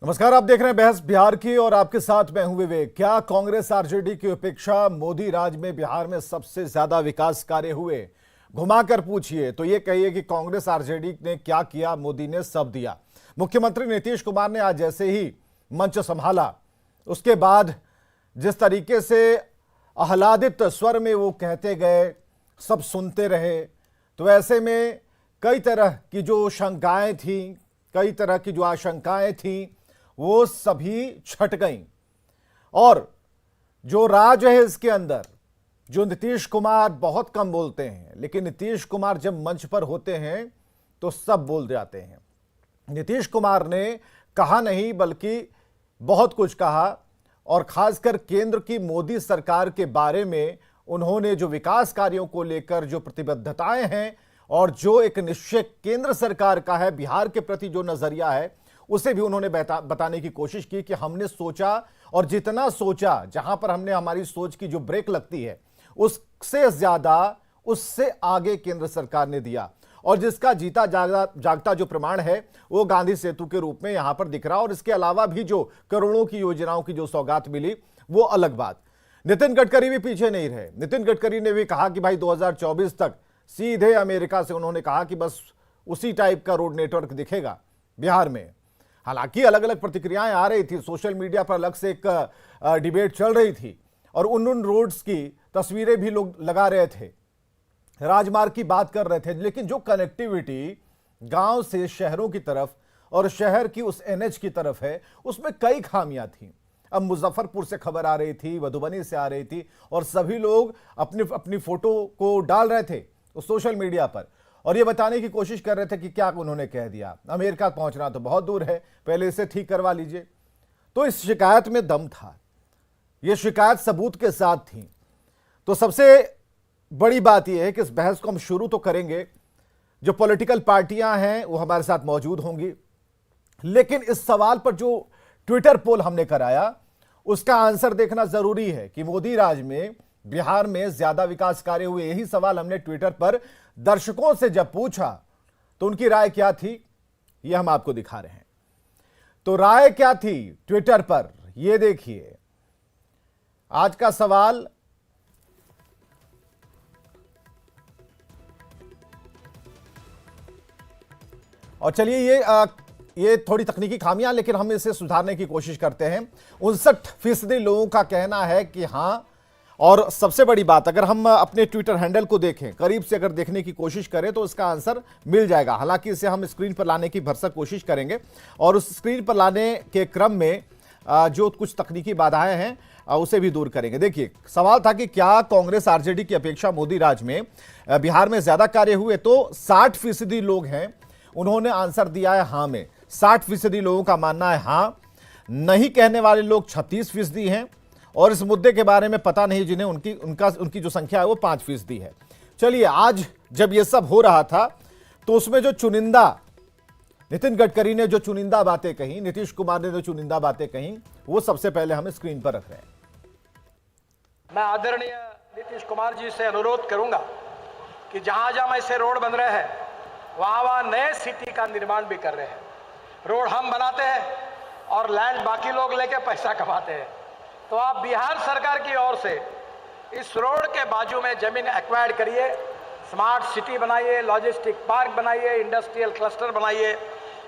नमस्कार, आप देख रहे हैं बहस बिहार की और आपके साथ मैं हूं विवेक। क्या कांग्रेस आरजेडी की अपेक्षा मोदी राज में बिहार में सबसे ज्यादा विकास कार्य हुए? घुमाकर पूछिए तो ये कहिए कि कांग्रेस आरजेडी ने क्या किया, मोदी ने सब दिया। मुख्यमंत्री नीतीश कुमार ने आज जैसे ही मंच संभाला उसके बाद जिस तरीके से आह्लादित स्वर में वो कहते गए, सब सुनते रहे, तो ऐसे में कई तरह की जो शंकाएं थी, कई तरह की जो आशंकाएं थी, वो सभी छट गईं। और जो राज है इसके अंदर, जो नीतीश कुमार बहुत कम बोलते हैं, लेकिन नीतीश कुमार जब मंच पर होते हैं तो सब बोल जाते हैं। नीतीश कुमार ने कहा नहीं बल्कि बहुत कुछ कहा, और खासकर केंद्र की मोदी सरकार के बारे में उन्होंने जो विकास कार्यों को लेकर जो प्रतिबद्धताएं हैं और जो एक निश्चय केंद्र सरकार का है बिहार के प्रति जो नजरिया है, उसे भी उन्होंने बताने की कोशिश की कि हमने सोचा, और जितना सोचा, जहां पर हमने हमारी सोच की जो ब्रेक लगती है उससे ज्यादा, उससे आगे केंद्र सरकार ने दिया। और जिसका जीता जागता जो प्रमाण है वो गांधी सेतु के रूप में यहां पर दिख रहा। और इसके अलावा भी जो करोड़ों की योजनाओं की जो सौगात मिली वो अलग बात। नितिन गडकरी भी पीछे नहीं रहे। नितिन गडकरी ने भी कहा कि भाई 2024 तक सीधे अमेरिका से, उन्होंने कहा कि बस उसी टाइप का रोड नेटवर्क दिखेगा बिहार में। हालांकि अलग अलग प्रतिक्रियाएं आ रही थी, सोशल मीडिया पर अलग से एक डिबेट चल रही थी और उन रोड्स की तस्वीरें भी लोग लगा रहे थे, राजमार्ग की बात कर रहे थे। लेकिन जो कनेक्टिविटी गांव से शहरों की तरफ और शहर की उस एनएच की तरफ है, उसमें कई खामियां थी। अब मुजफ्फरपुर से खबर आ रही थी, मधुबनी से आ रही थी, और सभी लोग अपनी अपनी फोटो को डाल रहे थे उस सोशल मीडिया पर और ये बताने की कोशिश कर रहे थे कि क्या उन्होंने कह दिया, अमेरिका पहुंचना तो बहुत दूर है, पहले इसे ठीक करवा लीजिए। तो इस शिकायत में दम था, यह शिकायत सबूत के साथ थी। तो सबसे बड़ी बात यह है कि इस बहस को हम शुरू तो करेंगे, जो पॉलिटिकल पार्टियां हैं वो हमारे साथ मौजूद होंगी, लेकिन इस सवाल पर जो ट्विटर पोल हमने कराया उसका आंसर देखना जरूरी है कि मोदी राज में बिहार में ज्यादा विकास कार्य हुए। यही सवाल हमने ट्विटर पर दर्शकों से जब पूछा तो उनकी राय क्या थी, यह हम आपको दिखा रहे हैं। तो राय क्या थी ट्विटर पर, यह देखिए आज का सवाल। और चलिए ये थोड़ी तकनीकी खामियां, लेकिन हम इसे सुधारने की कोशिश करते हैं। 59% लोगों का कहना है कि हां। और सबसे बड़ी बात, अगर हम अपने ट्विटर हैंडल को देखें, करीब से अगर देखने की कोशिश करें तो इसका आंसर मिल जाएगा। हालांकि इसे हम स्क्रीन पर लाने की भरसक कोशिश करेंगे और उस स्क्रीन पर लाने के क्रम में जो कुछ तकनीकी बाधाएं हैं उसे भी दूर करेंगे। देखिए, सवाल था कि क्या कांग्रेस आरजेडी की अपेक्षा मोदी राज में बिहार में ज्यादा कार्य हुए? तो 60% लोग हैं, उन्होंने आंसर दिया है हां में। 60% लोगों का मानना है हां। नहीं कहने वाले लोग 36% हैं, और इस मुद्दे के बारे में पता नहीं जिन्हें उनकी जो संख्या है वो 5% है। चलिए, आज जब ये सब हो रहा था तो उसमें जो चुनिंदा, नितिन गडकरी ने जो चुनिंदा बातें कही, नीतीश कुमार ने जो चुनिंदा बातें कही, वो सबसे पहले हम स्क्रीन पर रख रहे हैं। मैं आदरणीय नीतीश कुमार जी से अनुरोध करूंगा कि जहां जहां ऐसे रोड बन रहे हैं वहां वहां नए सिटी का निर्माण भी कर रहे हैं। रोड हम बनाते हैं और लैंड बाकी लोग लेके पैसा कमाते हैं। तो आप बिहार सरकार की ओर से इस रोड के बाजू में जमीन एक्वायर्ड करिए, स्मार्ट सिटी बनाइए, लॉजिस्टिक पार्क बनाइए, इंडस्ट्रियल क्लस्टर बनाइए।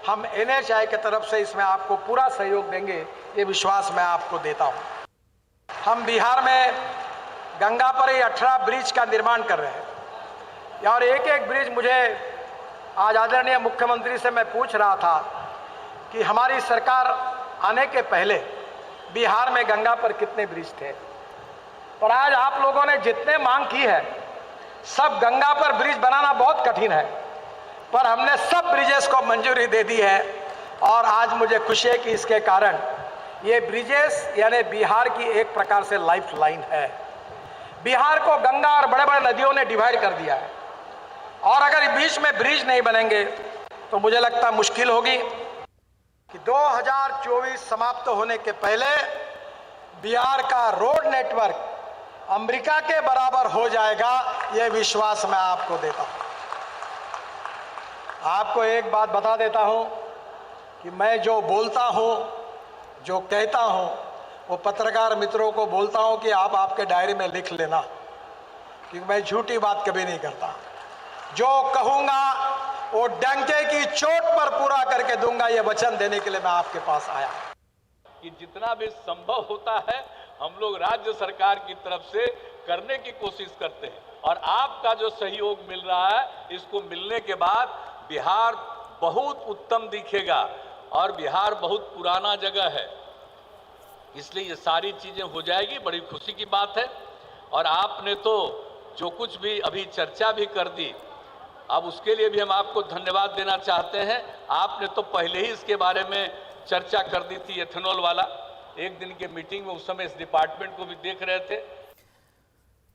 हम एनएचआई की तरफ से इसमें आपको पूरा सहयोग देंगे, ये विश्वास मैं आपको देता हूं। हम बिहार में गंगा पर ही 18 ब्रिज का निर्माण कर रहे हैं और एक एक ब्रिज, मुझे आज आदरणीय मुख्यमंत्री से मैं पूछ रहा था कि हमारी सरकार आने के पहले बिहार में गंगा पर कितने ब्रिज थे, पर आज आप लोगों ने जितने मांग की है, सब गंगा पर ब्रिज बनाना बहुत कठिन है, पर हमने सब ब्रिजेस को मंजूरी दे दी है। और आज मुझे खुशी है कि इसके कारण ये ब्रिजेस यानी बिहार की एक प्रकार से लाइफ लाइन है। बिहार को गंगा और बड़े बड़े नदियों ने डिवाइड कर दिया है, और अगर बीच में ब्रिज नहीं बनेंगे तो मुझे लगता मुश्किल होगी कि 2024 समाप्त होने के पहले बिहार का रोड नेटवर्क अमेरिका के बराबर हो जाएगा, यह विश्वास मैं आपको देता हूं। आपको एक बात बता देता हूं कि मैं जो बोलता हूं जो कहता हूं वो पत्रकार मित्रों को बोलता हूं कि आप आपके डायरी में लिख लेना, क्योंकि मैं झूठी बात कभी नहीं करता। जो कहूंगा वो डंके की चोट पर पूरा करके दूंगा, ये वचन देने के लिए मैं आपके पास आया कि जितना भी संभव होता है हम लोग राज्य सरकार की तरफ से करने की कोशिश करते हैं, और आपका जो सहयोग मिल रहा है, इसको मिलने के बाद बिहार बहुत उत्तम दिखेगा, और बिहार बहुत पुराना जगह है, इसलिए ये सारी चीजें हो जाएगी। बड़ी खुशी की बात है। और आपने तो जो कुछ भी अभी चर्चा भी कर दी, अब उसके लिए भी हम आपको धन्यवाद देना चाहते हैं। आपने तो पहले ही इसके बारे में चर्चा कर दी थी, एथेनॉल वाला। एक दिन के मीटिंग में उस समय इस डिपार्टमेंट को भी देख रहे थे।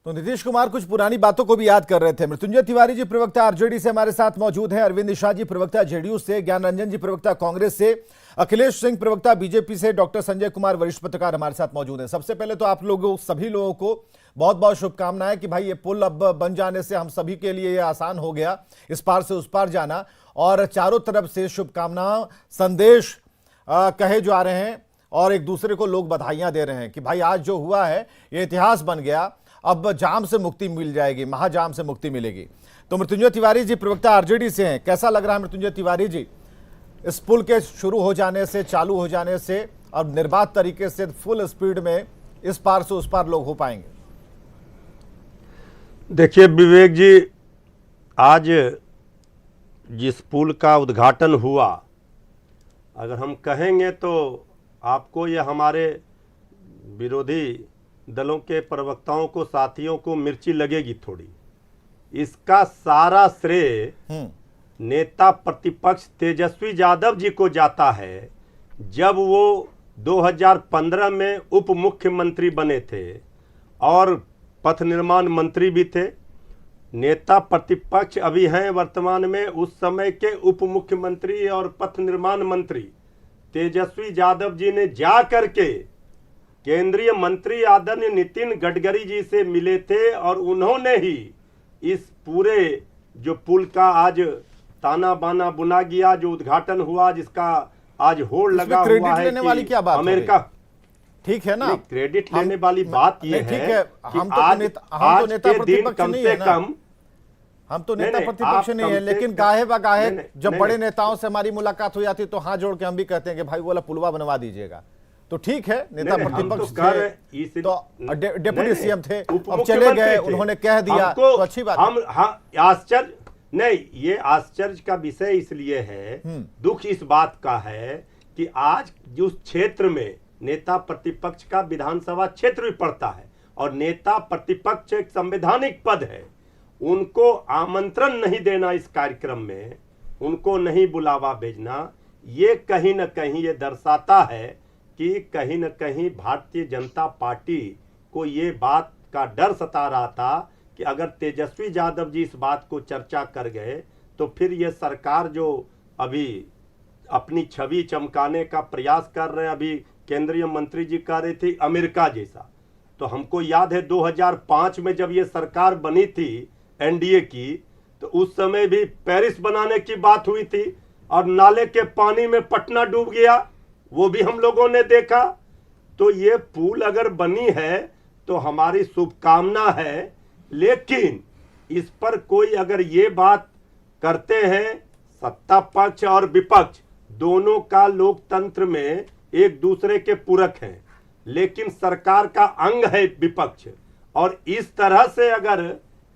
तो नीतीश कुमार कुछ पुरानी बातों को भी याद कर रहे थे। मृत्युंजय तिवारी जी प्रवक्ता आरजेडी से हमारे साथ मौजूद हैं, अरविंद निषाद जी प्रवक्ता जेडीयू से, ज्ञान रंजन जी प्रवक्ता कांग्रेस से, अखिलेश सिंह प्रवक्ता बीजेपी से, डॉक्टर संजय कुमार वरिष्ठ पत्रकार हमारे साथ मौजूद हैं। सबसे पहले तो आप लोगों सभी लोगों को बहुत बहुत शुभकामनाएं कि भाई ये पुल अब बन जाने से हम सभी के लिए ये आसान हो गया, इस पार से उस पार जाना, और चारों तरफ से शुभकामनाओं संदेश कहे जा रहे हैं और एक दूसरे को लोग बधाइयां दे रहे हैं कि भाई आज जो हुआ है ये इतिहास बन गया, अब जाम से मुक्ति मिल जाएगी, महाजाम से मुक्ति मिलेगी। तो मृत्युंजय तिवारी जी प्रवक्ता आरजेडी से हैं, कैसा लग रहा है मृत्युंजय तिवारी जी इस पुल के शुरू हो जाने से, चालू हो जाने से, और निर्बाध तरीके से फुल स्पीड में इस पार से उस पार लोग हो पाएंगे? देखिए विवेक जी, आज जिस पुल का उद्घाटन हुआ, अगर हम कहेंगे तो आपको या हमारे विरोधी दलों के प्रवक्ताओं को, साथियों को मिर्ची लगेगी थोड़ी। इसका सारा श्रेय नेता प्रतिपक्ष तेजस्वी यादव जी को जाता है। जब वो 2015 में उप मुख्यमंत्री बने थे और पथ निर्माण मंत्री भी थे, नेता प्रतिपक्ष अभी हैं वर्तमान में, उस समय के उप मुख्यमंत्री और पथ निर्माण मंत्री तेजस्वी यादव जी ने जा करके केंद्रीय मंत्री आदरणीय नितिन गडकरी जी से मिले थे, और उन्होंने ही इस पूरे जो पुल का आज ताना बाना बुना गया, जो उद्घाटन हुआ, जिसका आज होड़ लगा हुआ है लेने वाली क्या बात अमेरिका, ठीक है ना, क्रेडिट लेने वाली बात यह है कि हम आज तो नेता के दिन प्रतिपक्ष कम नहीं से है ना, कम, हम तो नेता प्रतिपक्ष नहीं है, लेकिन गाहे बगाहे जब बड़े नेताओं से हमारी मुलाकात हो जाती है तो हाथ जोड़ के हम भी कहते हैं कि भाई बोला पुलवा बनवा दीजिएगा। तो ठीक है, नेता प्रतिपक्ष थे तो डिप्टी सीएम थे, अब चले गए, उन्होंने कह दिया तो अच्छी बात। हम आश्चर्य नहीं, ये आश्चर्य का विषय इसलिए है, दुख इस बात का है कि आज जिस क्षेत्र में नेता प्रतिपक्ष का विधानसभा क्षेत्र भी पड़ता है और नेता प्रतिपक्ष एक संवैधानिक पद है, उनको आमंत्रण नहीं देना इस कार्यक्रम में, उनको नहीं बुलावा भेजना, ये कहीं न कहीं ये दर्शाता है कि कहीं न कहीं भारतीय जनता पार्टी को ये बात का डर सता रहा था कि अगर तेजस्वी यादव जी इस बात को चर्चा कर गए तो फिर ये सरकार जो अभी अपनी छवि चमकाने का प्रयास कर रहे हैं, अभी केंद्रीय मंत्री जी कह रहे थे अमेरिका जैसा, तो हमको याद है 2005 में जब ये सरकार बनी थी एनडीए की, तो उस समय भी पेरिस बनाने की बात हुई थी और नाले के पानी में पटना डूब गया, वो भी हम लोगों ने देखा। तो ये पुल अगर बनी है तो हमारी शुभकामना है, लेकिन इस पर कोई अगर ये बात करते हैं, सत्ता पक्ष और विपक्ष दोनों का लोकतंत्र में एक दूसरे के पूरक हैं, लेकिन सरकार का अंग है विपक्ष, और इस तरह से अगर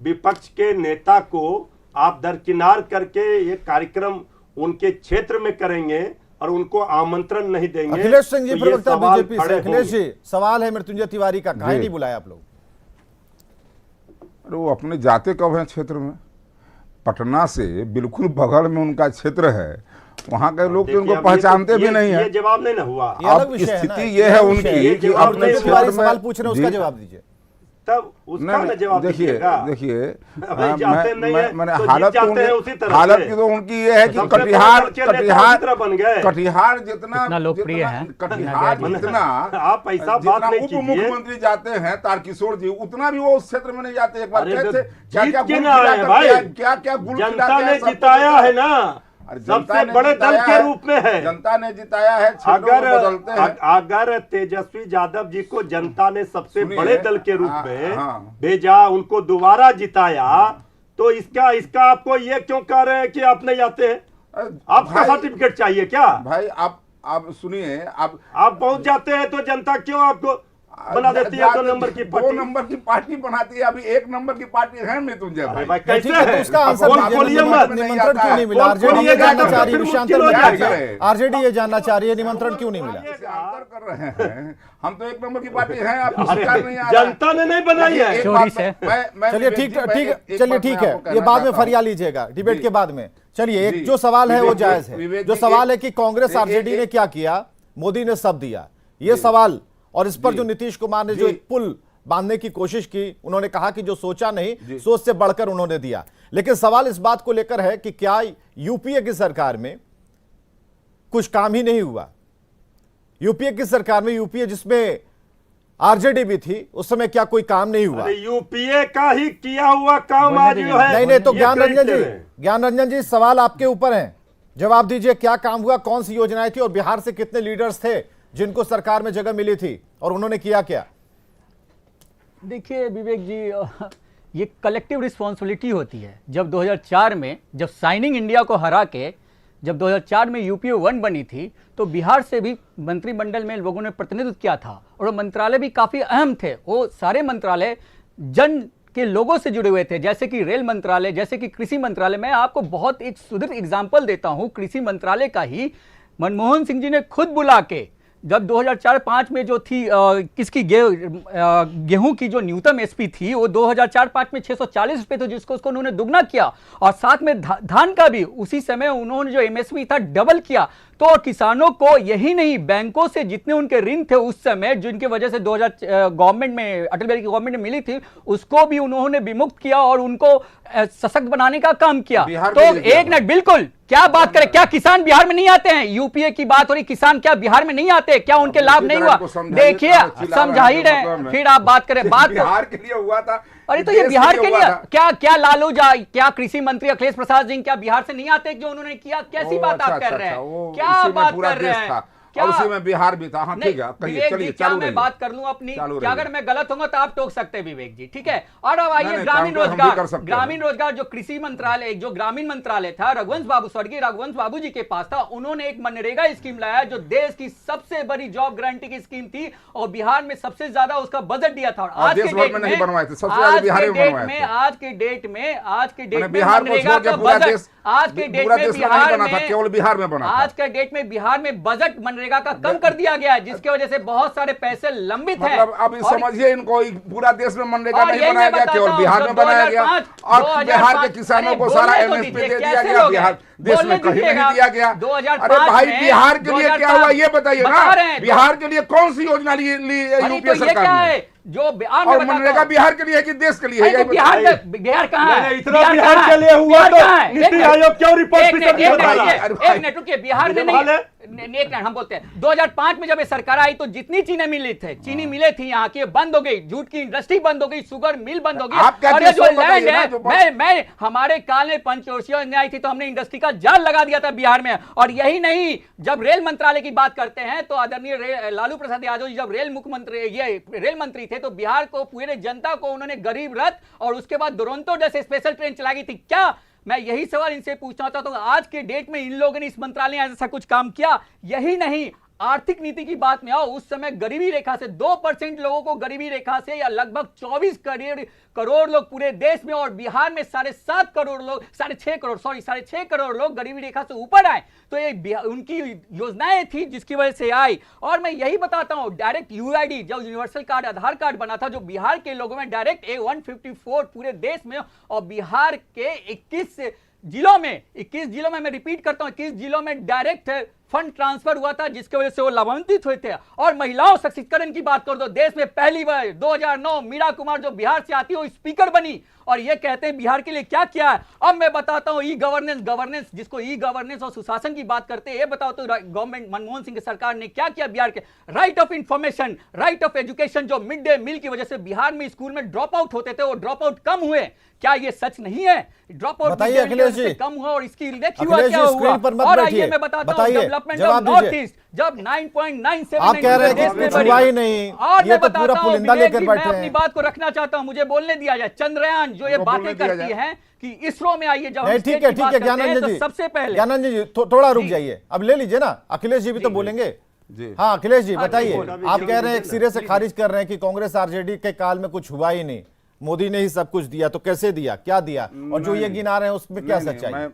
विपक्ष के नेता को आप दरकिनार करके ये कार्यक्रम उनके क्षेत्र में करेंगे और उनको आमंत्रण नहीं देंगे। अखिलेश सिंह जी तो प्रवक्ता बीजेपी से, अखिलेश जी सवाल है मृत्युंजय तिवारी का, काहे नहीं बुलाया आप लोग? अरे वो अपने जाते कब हैं क्षेत्र में, पटना से बिल्कुल बगल में उनका क्षेत्र है, वहाँ के लोग तो उनको पहचानते भी नहीं है। ये जवाब नहीं ना हुआ। अब स्थिति ये है उनकी कि अपने क्षेत्र में सवाल पूछ रहे हैं, उसका जवाब दीजिए। तब उसका ना जवाब देखिए मैंने मैंने हालत की तो उनकी ये है कि कटिहार जितना लोकप्रिय है, कटिहार जितना आप ऐसा बात नहीं उप मुख्यमंत्री जाते हैं तारकिशोर जी, उतना भी वो उस क्षेत्र में नहीं जाते। एक बार क्या क्या जनता ने जिताया है ना, अरे जनता सबसे ने बड़े दल जिताया के है, रूप में है। जनता ने जिताया है, क्षेत्रों को बदलते हैं। अगर तेजस्वी यादव जी को जनता ने सबसे सुनिए, बड़े दल के रूप में हाँ। भेजा, उनको दोबारा जिताया, तो इसका आपको ये क्यों कह रहे हैं कि आप नहीं आते हैं? आपका भाई- सर्टिफिकेट चाहिए क्या? भाई आप सुनिए, आप पहुंच जाते हैं तो जनता क्यों आपको बना देती है 2 नंबर की दो पार्टी? नंबर की पार्टी बनाती है। अभी 1 नंबर की पार्टी है मृत्युंजय अरे भाई। भाई कैसे ठीक है, तो है? उसका आंसर बोल दीजिए, बोलिए मत। निमंत्रण क्यों नहीं मिला? बोल आरजेडी ये बोलिएगा जानना तो चाह रही है, फिर विषयांतर मुश्किल हो में जाएगा। आरजेडी ये जानना चाह रही है निमंत्रण क्यों नहीं मिला? अंतर कर रहे हैं, हम तो 1 नंबर की पार्टी है, आप अरे स्वीकार नहीं आ रहा है। जनता ने नहीं बनाई है। एक चोरी बात से। मैं चलिए विवेक ठीक जी, मैं एक चलिए बात ठीक मैं है, आपको ये कहना बाद में चाहता हूं। फरिया लीजिएगा डिबेट जी। के बाद में। चलिए एक जी। जो सवाल है वो विवेक जी, जायज है। विवेक जो जी, सवाल है कि कांग्रेस एक- आरजेडी एक- ने क्या किया, मोदी ने सब दिया, ये सवाल, और इस पर जी। जो नीतीश कुमार ने जो जी। एक पुल बांधने की कोशिश की, उन्होंने कहा कि जो सोचा जी। नहीं सोच से बढ़कर उन्होंने दिया। लेकिन सवाल इस बात को लेकर है कि क्या यूपीए की सरकार में कुछ काम ही नहीं हुआ? यूपीए की सरकार में, यूपीए जिसमें आरजेडी भी थी, उस समय क्या कोई काम नहीं हुआ? अरे यूपीए का ही किया हुआ काम आज जो है। नहीं तो ये ज्ञान क्रेडिट रंजन दे जी, रहे हैं। ज्ञान रंजन जी, सवाल आपके ऊपर है, जवाब दीजिए। क्या काम हुआ, कौन सी योजनाएं थी, और बिहार से कितने लीडर्स थे जिनको सरकार में जगह मिली थी, और उन्होंने किया क्या? देखिए विवेक जी, ये कलेक्टिव रिस्पॉन्सिबिलिटी होती है। जब 2004 में जब साइनिंग इंडिया को हरा के जब 2004 में यूपीए 1 बनी थी, तो बिहार से भी मंत्रिमंडल में लोगों ने प्रतिनिधित्व किया था, और वो मंत्रालय भी काफ़ी अहम थे। वो सारे मंत्रालय जन के लोगों से जुड़े हुए थे, जैसे कि रेल मंत्रालय, जैसे कि कृषि मंत्रालय। मैं आपको बहुत एक सुदृढ़ एग्जाम्पल देता हूँ कृषि मंत्रालय का ही। मनमोहन सिंह जी ने खुद बुला के, जब 2004-05 में जो थी किसकी गेहूं की जो न्यूनतम एसपी थी, वो 2004-05 में 640 रुपए थे, जिसको उसको उन्होंने दुगना किया, और साथ में धान का भी उसी समय उन्होंने जो एमएसपी था डबल किया। तो किसानों को यही नहीं, बैंकों से जितने उनके ऋण थे उस समय, जिनकी वजह से 2000 गवर्नमेंट में, अटल बिहारी की गवर्नमेंट में मिली थी, उसको भी उन्होंने विमुक्त किया और उनको सशक्त बनाने का काम किया। बिहार तो के लिए एक मिनट, बिल्कुल, क्या बात करें, क्या किसान बिहार में नहीं आते हैं? यूपीए की बात हो रही, किसान क्या बिहार में नहीं आते? क्या उनके लाभ नहीं हुआ? देखिए, समझा ही रहे, फिर आप बात करें। बात बिहार के लिए हुआ था। अरे तो ये बिहार के लिए क्या लालू जा, क्या कृषि मंत्री अखिलेश प्रसाद सिंह क्या बिहार से नहीं आते जो उन्होंने किया? कैसी बात आप कर रहे हैं? क्या बात कर रहे हैं? और उसी में बिहार भी था। हाँ ठीक है, कहिए, चलिए चालू मैं रहिए। बात कर लूं अपनी, चालू क्या रहिए। अगर मैं गलत होऊंगा तो आप टोक सकते हैं विवेक जी, ठीक है? और अब आइए नहीं, ग्रामीण काउंटर हम भी कर रोजगार। सकते हैं। ग्रामीण रोजगार जो कृषि मंत्रालय, जो ग्रामीण मंत्रालय था, रघुवंश बाबू, स्वर्गीय रघुवंश बाबू जी के पास था। उन्होंने एक मनरेगा स्कीम लाया जो देश की सबसे बड़ी जॉब गारंटी की स्कीम थी, और बिहार में सबसे ज्यादा उसका बजट दिया था। और आज देश के भर डेट में में नहीं बनवाए थे, सबसे ज्यादा बिहार में बनवाए थे। आज के डेट में बिहार को मनरेगा छोड़ के का पूरा बजट, देश, आज के डेट पूरा में देश में नहीं बिहार बना था, में, केवल बिहार में बना था। आज के डेट में बिहार में बजट मनरेगा का कम कर दिया गया है, जिसकी वजह से बहुत सारे पैसे लंबित हैं। मतलब अब और समझिए इनको, पूरा देश में मनरेगा और नहीं यही बनाया मैं गया, बताता केवल हूं, बिहार में जब बनाया गया, 2005 और बिहार के किसानों को सारा बोलने तो एमएसपी दीजिए, दे दिया कैसे गया। लोग बिहार हैं? देश में बोलने कहीं दीजिएगा। नहीं दिया गया। 2005 अरे भाई, में, बिहार के लिए क्या हुआ ये बताइए बता रहे ना। हैं, बिहार के लिए कौन सी योजना ली अरे यूपीए तो ये क्या सरकार ने? है जो बिहार में और बताता मनरेगा हूं। बिहार के लिए है कि देश के लिए है? अरे यही तो बिहार बताइए। में, बिहार कहाँ है? इतना बिहार कहाँ के है? लिए हुआ बिहार तो कहाँ है? नीति आयोग क्यों रिपोर्ट एक मिनट, भाई, एक मिनट रुकिए, बिहार में नहीं, एक मिनट हम बोलते हैं। 2005 में जब ये सरकार आई तो जितनी चीनी मिली थे, चीनी मिले थी यहाँ की, बंद हो गई, जूट की इंडस्ट्री बंद हो गई, शुगर मिल बंद हो गई। आप क्या और ये जो देश को लैंड बताइए ना, है, जो बात- मैं हमारे काल में पंचवर्षीय योजना आई थी तो हमने इंडस्ट्री का जाल लगा दिया था बिहार में। और यही नहीं, जब रेल मंत्रालय की बात करते हैं तो आदरणीय लालू प्रसाद यादव जी जब रेल मुख्यमंत्री, ये रेल मंत्री थे, तो बिहार को, पूरे जनता को उन्होंने गरीब रथ और उसके बाद दुरंतो जैसे स्पेशल ट्रेन चलाई थी। क्या, मैं यही सवाल इनसे पूछना चाहता हूं, आज के डेट में इन लोगों ने, इस मंत्रालय ने ऐसा कुछ काम किया? यही नहीं, आर्थिक नीति की बात में आओ, उस समय गरीबी रेखा से 2% लोगों को, गरीबी रेखा से, या लगभग 24 करोड़ लोग पूरे देश में, और बिहार में 7.5 करोड़ लोग, 6.5 करोड़ लोग गरीबी रेखा से ऊपर आए। तो ये उनकी योजनाएं थी जिसकी वजह से आई। और मैं यही बताता हूं, डायरेक्ट यूआईडी जो यूनिवर्सल कार्ड, आधार कार्ड बना था, जो बिहार के लोगों में डायरेक्ट A154 पूरे देश में, और बिहार के 21 जिलों में मैं रिपीट करता हूं, 21 जिलों में डायरेक्ट फंड ट्रांसफर हुआ था जिसकी वजह से वो लाभान्वित हुए थे। और महिलाओं सशक्तिकरण की बात कर दो, देश में पहली बार 2009 मीरा कुमार जो बिहार से आती है वो स्पीकर बनी और ये कहते हैं बिहार के लिए क्या किया है। अब मैं बताता हूं ई गवर्नेंस जिसको ई गवर्नेंस और सुशासन की बात करते हैं, ये बताओ तो गवर्नमेंट मनमोहन सिंह की सरकार ने क्या किया बिहार के। Right of information, right of education, जो मिड डे मील की वजह से बिहार में स्कूल में ड्रॉप आउट होते थे वो ड्रॉप आउट कम हुए। क्या ये सच नहीं है? ड्रॉप आउट बताइए अखिलेश जी, कम हुआ और इसकी देखिए अखिलेश क्या जी, स्क्रीन पर मत हुआ। और बैठिए, आइए मैं बताता हूं बताइए, डेवलपमेंट जवाब ऑफ नॉर्थ दीजिए। ईस्ट जब 9.97 आप कह रहे हैं कि कुछ हुआ ही नहीं, और ये मैं तो बताता पूरा हूं पुलिंदा विवेक लेकर जी, बैठे मैं अपनी हैं। बात को रखना चाहता हूं, मुझे बोलने दिया जाए। चंद्रयान जो ये उनको बातें बोलने दिया करती जाए। हैं कि इसरो में आइए, जब हम नहीं स्टेट ठीक है, की ठीक बात है करते हैं, ज्ञानंदन तो जी, सबसे पहले ज्ञानंदन जी थोड़ा रुक जी। जाइए, अब ले लीजिए ना, अखिलेश जी भी तो बोलेंगे। जी। हाँ अखिलेश जी बताइए, बोलो। आप कह रहे हैं एक सिरे से खारिज कर रहे हैं कि कांग्रेस आरजेडी के काल में कुछ हुआ ही नहीं, मोदी ने ही सब कुछ दिया, तो कैसे दिया, क्या दिया, और जो ये गिना रहे हैं उसमें क्या सच्चाई है?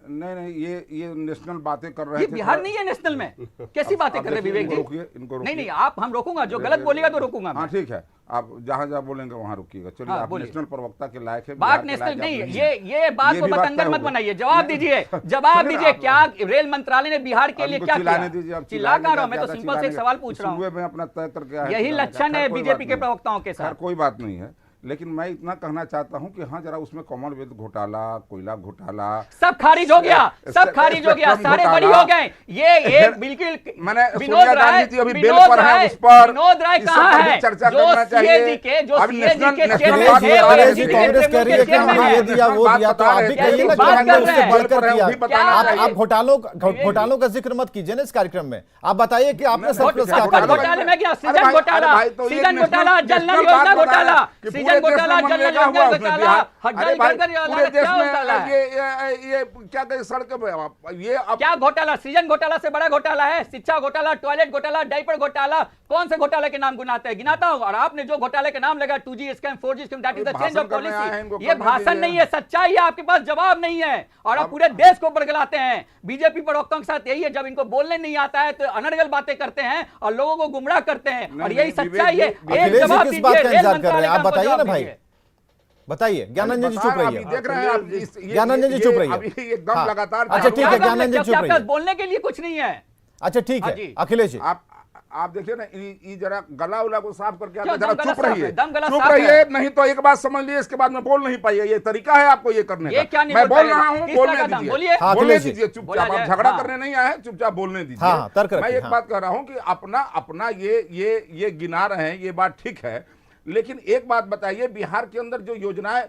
नहीं ये नेशनल बातें कर रहे ये थे। बिहार नहीं है नेशनल में, कैसी बातें कर रहे हैं विवेक जी? इनको नहीं नहीं, आप हम रोकूंगा, जो गलत बोलेगा तो रोकूंगा हाँ मैं। ठीक है, आप जहाँ जहाँ बोलेंगे वहाँ रुकिएगा। चलिए हाँ, आप बोलिए। नेशनल प्रवक्ता के लायक है, बात बिहार के नेशनल लायक नहीं, आप ये बात ये को भी बात बतंगड़ तय मत हो गई। बनाइए। जवाब नहीं, दीजिए, जवाब नहीं, दीजिए, आप- क्या रेल मंत्रालय ने बिहार के लिए उनको क्या चिल्लाने किया? दीजिए, आप चिल्ला कह रहा हूं, चिल्लाएंगे, मैं तो ज्यादा सिंपल से एक चिल्लाएंगे। सवाल पूछ रहा हूं। शुरुए में अपना तय करके आए, यही चिल्लाने का। लक्षण है खैर, कोई बीजेपी बात के नहीं। प्रवक्ताओं के खैर साथ। कोई बात नहीं है, लेकिन मैं इतना कहना चाहता हूं कि हाँ जरा उसमें कॉमनवेल्थ घोटाला, कोयला घोटाला, सब खारिज हो गया, सब खारिज हो गया, सारे बड़ी हो गए। ये बिल्कुल मैंने विनोद सोनिया राय, गांधी जी अभी बेल विनोद पर हैं, राय, उस पर विनोद राय इस सब कहाँ पर भी है? चर्चा जो करना चाहिए। CAG के अब चेयरमैन नेशनल थे, अखिलेश जी, वो कांग्रेस कह रही है कि चेयरमैन हमने है। ये दिया वो दिया, तो आप भी कहिए ना कि बात हमने कर उससे रहे हैं। बढ़कर किया। क्या आप घोटालों का जिक्र मत कीजिए ना इस कार्यक्रम में, आप बताइए कि आपने सरप्लस क्या घोटाले किया। में क्या? सृजन घोटाला, सृजन घोटाला, जल नल योजना घोटाला, सृजन घोटाला, जल नल योजना घोटाला, अरे भाई, पूरे देश क्या घोटाला में है? ये क्या कहें, सड़क पे ये अब क्या घोटाला? सृजन घोटाला से बड़ा घोटाला है? शिक्षा घोटाला, टॉयलेट घोटाला, डायपर घोटाला, कौन से घोटाले के नाम गिनाता हूं। और आपने जो घोटाले के नाम लगा 2G scam, 4G scam, that is the change of भाषण करने आए हैं, इनको पॉलिसी। ये करने भाषण दीजिए। नहीं है, सच्चाई है, आपके पास जवाब नहीं है और आप पूरे देश को बरगलाते हैं। बीजेपी प्रवक्ताओं के साथ यही है, जब इनको बोलने नहीं आता है तो अनर्गल बातें करते हैं और लोगों को गुमराह करते हैं, और नहीं, यही नहीं, सच्चाई है। विवेक जी, एक जवाब किस बात का दीजिए, रेल इंतजार कर रहे हैं? मंत्रालय आप का बताइए ना जवाब भाई, दीजिए। बताइए। ज्ञानंदन जी चुप बता रहा, रहिए, अभी देख रहे हैं आप, ज्ञानंद जी चुप रहिए। अभी एकदम हाँ। लगातार अच्छा ठीक है, क्या ज्ञानंद जी क्या चुप आपके रहिए। पास बोलने के लिए कुछ नहीं है? अच्छा ठीक हाँ है जी। अखिलेश जी, आप देखिए ना, ये जरा गला उला को साफ करके आके क्यों? जरा दम गला चुप साफ रहिए, है, दम गला चुप साफ रहिए, है। नहीं तो एक बात समझ लीजिए, इसके बाद में बोल नहीं पाइए। ये तरीका है आपको ये करने ये क्या का। नहीं मैं बोल बोल पाएगा? रहा हूँ, किस बोलने तरह का दम? दीजिए, बोलिए। हाँ, बोलने अखिलेश जी। दीजिए, बोला चुपचाप। आप जाए, झगड़ा हाँ। करने नहीं आए, चुपचाप बोलने दीजिए। हाँ, तर्क मैं रखिए, एक हाँ। बात कह रहा हूँ कि अपना ये गिना रहे हैं, ये बात ठीक है, लेकिन एक बात बताइए, बिहार के अंदर जो योजनाएं,